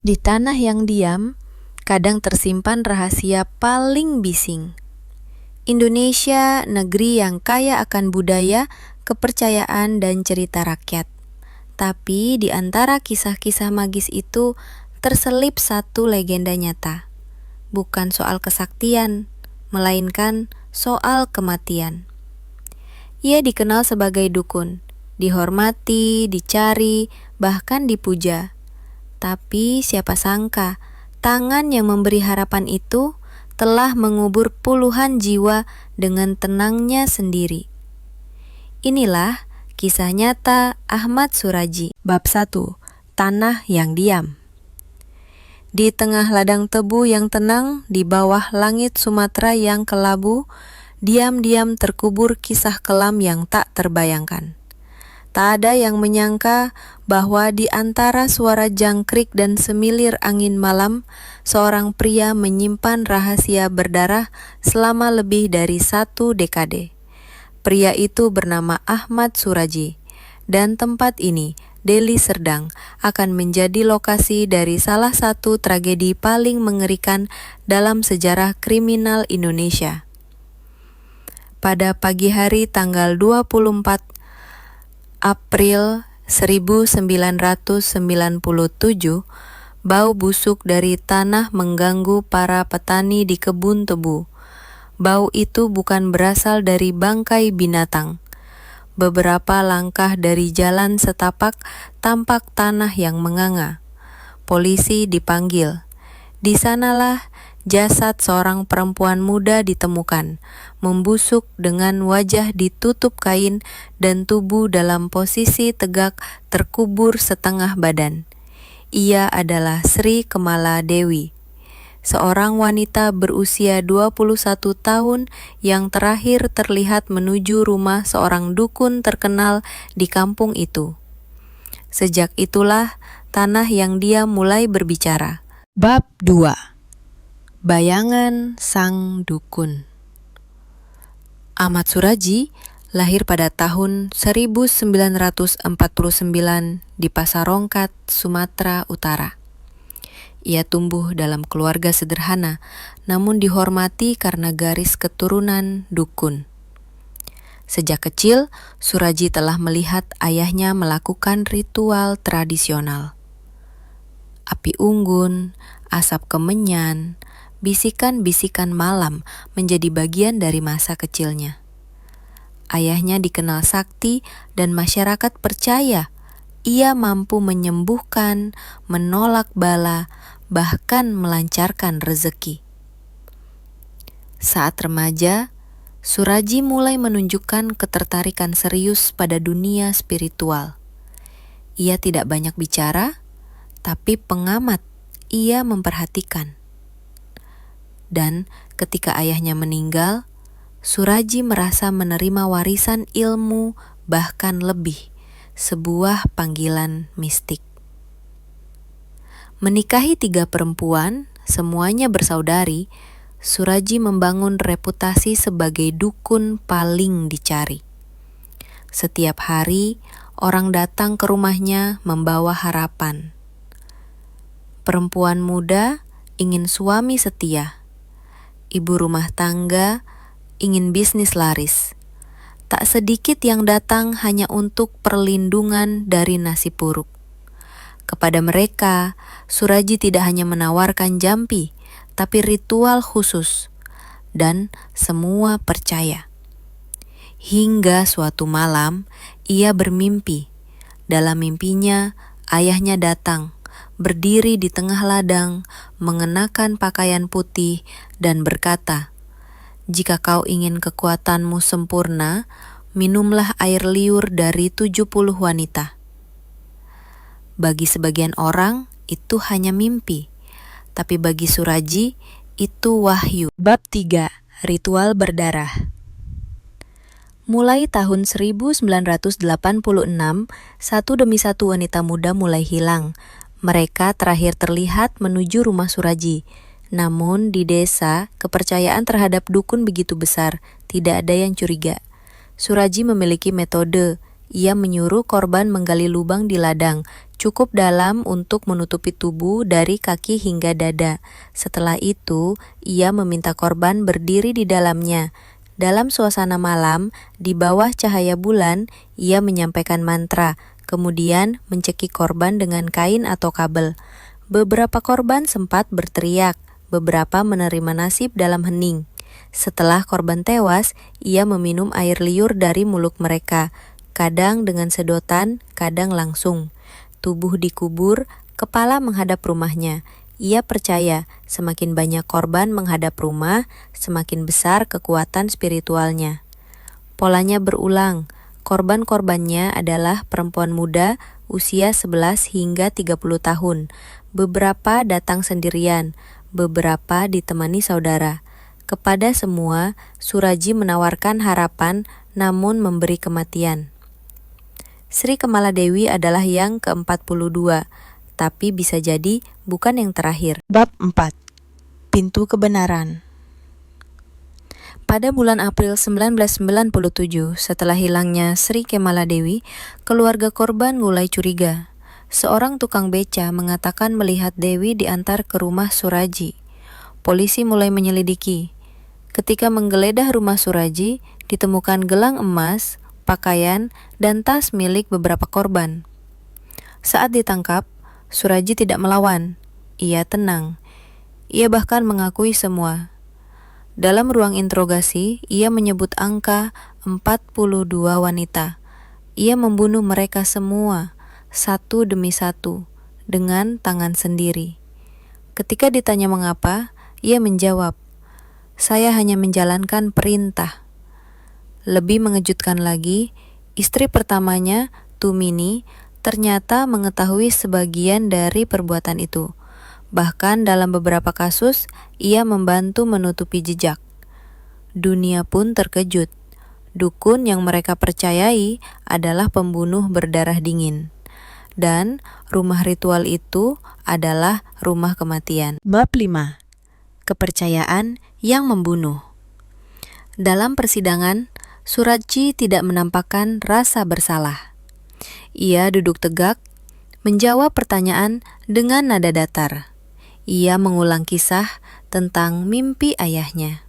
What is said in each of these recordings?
Di tanah yang diam, kadang tersimpan rahasia paling bising. Indonesia, negeri yang kaya akan budaya, kepercayaan, dan cerita rakyat. Tapi di antara kisah-kisah magis itu terselip satu legenda nyata. Bukan soal kesaktian, melainkan soal kematian. Ia dikenal sebagai dukun, dihormati, dicari, bahkan dipuja. Tapi siapa sangka, tangan yang memberi harapan itu telah mengubur puluhan jiwa dengan tenangnya sendiri. Inilah kisah nyata Ahmad Suradji. Bab 1. Tanah yang diam. Di tengah ladang tebu yang tenang, di bawah langit Sumatera yang kelabu, diam-diam terkubur kisah kelam yang tak terbayangkan. Tak ada yang menyangka bahwa di antara suara jangkrik dan semilir angin malam, seorang pria menyimpan rahasia berdarah selama lebih dari 1 dekade. Pria itu bernama Ahmad Suradji, dan tempat ini, Deli Serdang, akan menjadi lokasi dari salah satu tragedi paling mengerikan dalam sejarah kriminal Indonesia. Pada pagi hari tanggal 24 April 1997, bau busuk dari tanah mengganggu para petani di kebun tebu. Bau itu bukan berasal dari bangkai binatang. Beberapa langkah dari jalan setapak tampak tanah yang menganga. Polisi dipanggil. Di sanalah jasad seorang perempuan muda ditemukan, membusuk dengan wajah ditutup kain dan tubuh dalam posisi tegak terkubur setengah badan. Ia adalah Sri Kemala Dewi, seorang wanita berusia 21 tahun yang terakhir terlihat menuju rumah seorang dukun terkenal di kampung itu. Sejak itulah tanah yang diam mulai berbicara. Bab 2. Bayangan Sang Dukun. Ahmad Suradji lahir pada tahun 1949 di Pasarongkat, Sumatera Utara. Ia tumbuh dalam keluarga sederhana, namun dihormati karena garis keturunan dukun. Sejak kecil, Suradji telah melihat ayahnya melakukan ritual tradisional. Api unggun, asap kemenyan, bisikan-bisikan malam menjadi bagian dari masa kecilnya. Ayahnya dikenal sakti dan masyarakat percaya ia mampu menyembuhkan, menolak bala, bahkan melancarkan rezeki. Saat remaja, Suradji mulai menunjukkan ketertarikan serius pada dunia spiritual. Ia tidak banyak bicara, tapi pengamat, ia memperhatikan. Dan ketika ayahnya meninggal, Suradji merasa menerima warisan ilmu, bahkan lebih, sebuah panggilan mistik. Menikahi 3 perempuan, semuanya bersaudari, Suradji membangun reputasi sebagai dukun paling dicari. Setiap hari, orang datang ke rumahnya membawa harapan. Perempuan muda ingin suami setia. Ibu rumah tangga ingin bisnis laris. Tak sedikit yang datang hanya untuk perlindungan dari nasib buruk. Kepada mereka, Suradji tidak hanya menawarkan jampi, tapi ritual khusus. Dan semua percaya. Hingga suatu malam, ia bermimpi. Dalam mimpinya, ayahnya datang, berdiri di tengah ladang, mengenakan pakaian putih, dan berkata, "Jika kau ingin kekuatanmu sempurna, minumlah air liur dari 70 wanita." Bagi sebagian orang, itu hanya mimpi. Tapi bagi Suradji, itu wahyu. Bab 3. Ritual berdarah. Mulai tahun 1986, satu demi satu wanita muda mulai hilang. Mereka terakhir terlihat menuju rumah Suradji. Namun di desa, kepercayaan terhadap dukun begitu besar, tidak ada yang curiga. Suradji memiliki metode. Ia menyuruh korban menggali lubang di ladang, cukup dalam untuk menutupi tubuh dari kaki hingga dada. Setelah itu, ia meminta korban berdiri di dalamnya. Dalam suasana malam, di bawah cahaya bulan, ia menyampaikan mantra, kemudian mencekik korban dengan kain atau kabel. Beberapa korban sempat berteriak, beberapa menerima nasib dalam hening. Setelah korban tewas, ia meminum air liur dari mulut mereka, kadang dengan sedotan, kadang langsung. Tubuh dikubur, kepala menghadap rumahnya. Ia percaya semakin banyak korban menghadap rumah, semakin besar kekuatan spiritualnya. Polanya berulang. Korban-korbannya adalah perempuan muda usia 11 hingga 30 tahun. Beberapa datang sendirian, beberapa ditemani saudara. Kepada semua, Suraji menawarkan harapan namun memberi kematian. Sri Kamaladewi adalah yang ke-42, tapi bisa jadi bukan yang terakhir. Bab 4. Pintu Kebenaran. Pada bulan April 1997, setelah hilangnya Sri Kamaladewi, keluarga korban mulai curiga. Seorang tukang beca mengatakan melihat Dewi diantar ke rumah Suraji. Polisi mulai menyelidiki. Ketika menggeledah rumah Suraji, ditemukan gelang emas, pakaian, dan tas milik beberapa korban. Saat ditangkap, Suraji tidak melawan. Ia tenang. Ia bahkan mengakui semua. Dalam ruang interogasi, ia menyebut angka 42 wanita. Ia membunuh mereka semua, satu demi satu, dengan tangan sendiri. Ketika ditanya mengapa, ia menjawab, "Saya hanya menjalankan perintah." Lebih mengejutkan lagi, istri pertamanya, Tumini, ternyata mengetahui sebagian dari perbuatan itu. Bahkan dalam beberapa kasus, ia membantu menutupi jejak. Dunia pun terkejut. Dukun yang mereka percayai adalah pembunuh berdarah dingin. Dan rumah ritual itu adalah rumah kematian. Bab 5. Kepercayaan yang membunuh. Dalam persidangan, Suraji tidak menampakkan rasa bersalah. Ia duduk tegak, menjawab pertanyaan dengan nada datar. Ia mengulang kisah tentang mimpi ayahnya.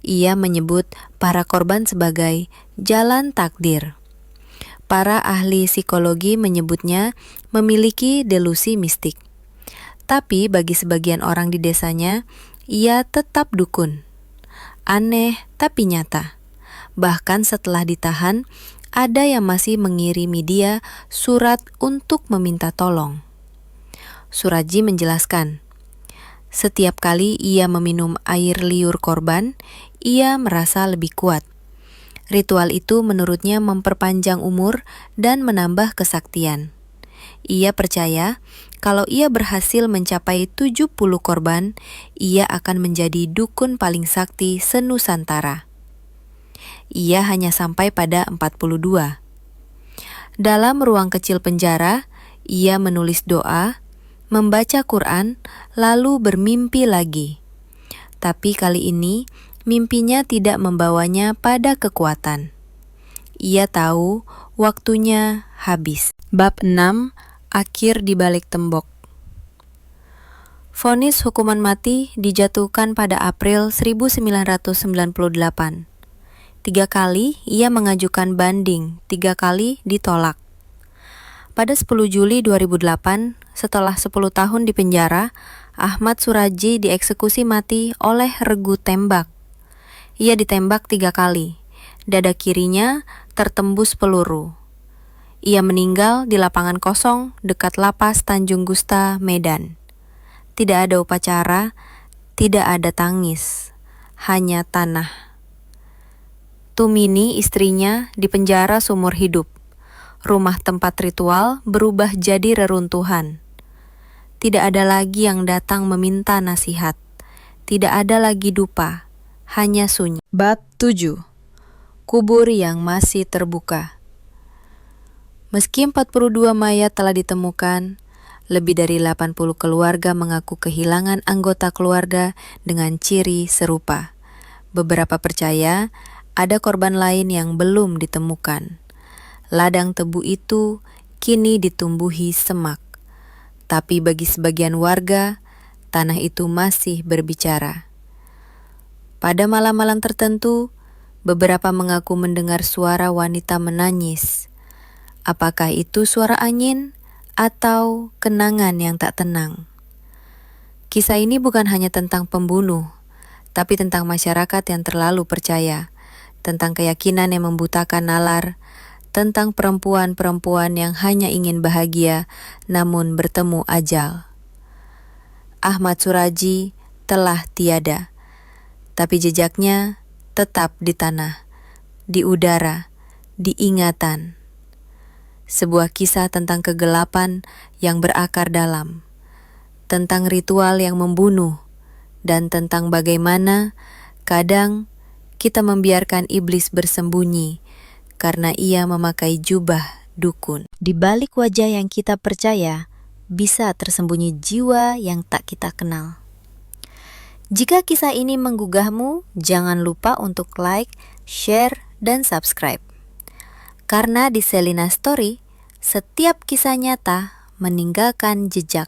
Ia menyebut para korban sebagai jalan takdir. Para ahli psikologi menyebutnya memiliki delusi mistik. Tapi bagi sebagian orang di desanya, ia tetap dukun. Aneh tapi nyata. Bahkan setelah ditahan, ada yang masih mengirimi dia surat untuk meminta tolong. Suraji menjelaskan, setiap kali ia meminum air liur korban, ia merasa lebih kuat. Ritual itu menurutnya memperpanjang umur dan menambah kesaktian. Ia percaya kalau ia berhasil mencapai 70 korban, ia akan menjadi dukun paling sakti senusantara. Ia hanya sampai pada 42. Dalam ruang kecil penjara, ia menulis doa, membaca Quran, lalu bermimpi lagi. Tapi kali ini, mimpinya tidak membawanya pada kekuatan. Ia tahu waktunya habis. Bab 6. Akhir di balik tembok. Vonis hukuman mati dijatuhkan pada April 1998. 3 kali ia mengajukan banding, 3 kali ditolak. Pada 10 Juli 2008, setelah 10 tahun di penjara, Ahmad Suraji dieksekusi mati oleh regu tembak. Ia ditembak 3 kali. Dada kirinya tertembus peluru. Ia meninggal di lapangan kosong dekat lapas Tanjung Gusta, Medan. Tidak ada upacara, tidak ada tangis, hanya tanah. Tumini, istrinya, dipenjara seumur hidup. Rumah tempat ritual berubah jadi reruntuhan. Tidak ada lagi yang datang meminta nasihat. Tidak ada lagi dupa, hanya sunyi. Bab 7. Kubur yang masih terbuka. Meski 42 mayat telah ditemukan, lebih dari 80 keluarga mengaku kehilangan anggota keluarga dengan ciri serupa. Beberapa percaya ada korban lain yang belum ditemukan. Ladang tebu itu kini ditumbuhi semak. Tapi bagi sebagian warga, tanah itu masih berbicara. Pada malam-malam tertentu, beberapa mengaku mendengar suara wanita menangis. Apakah itu suara angin atau kenangan yang tak tenang? Kisah ini bukan hanya tentang pembunuh, tapi tentang masyarakat yang terlalu percaya, tentang keyakinan yang membutakan nalar, tentang perempuan-perempuan yang hanya ingin bahagia namun bertemu ajal. Ahmad Suraji telah tiada, tapi jejaknya tetap di tanah, di udara, di ingatan. Sebuah kisah tentang kegelapan yang berakar dalam, tentang ritual yang membunuh, dan tentang bagaimana kadang kita membiarkan iblis bersembunyi karena ia memakai jubah dukun. Di balik wajah yang kita percaya, bisa tersembunyi jiwa yang tak kita kenal. Jika kisah ini menggugahmu, jangan lupa untuk like, share, dan subscribe. Karena di Selina Story, setiap kisah nyata meninggalkan jejak.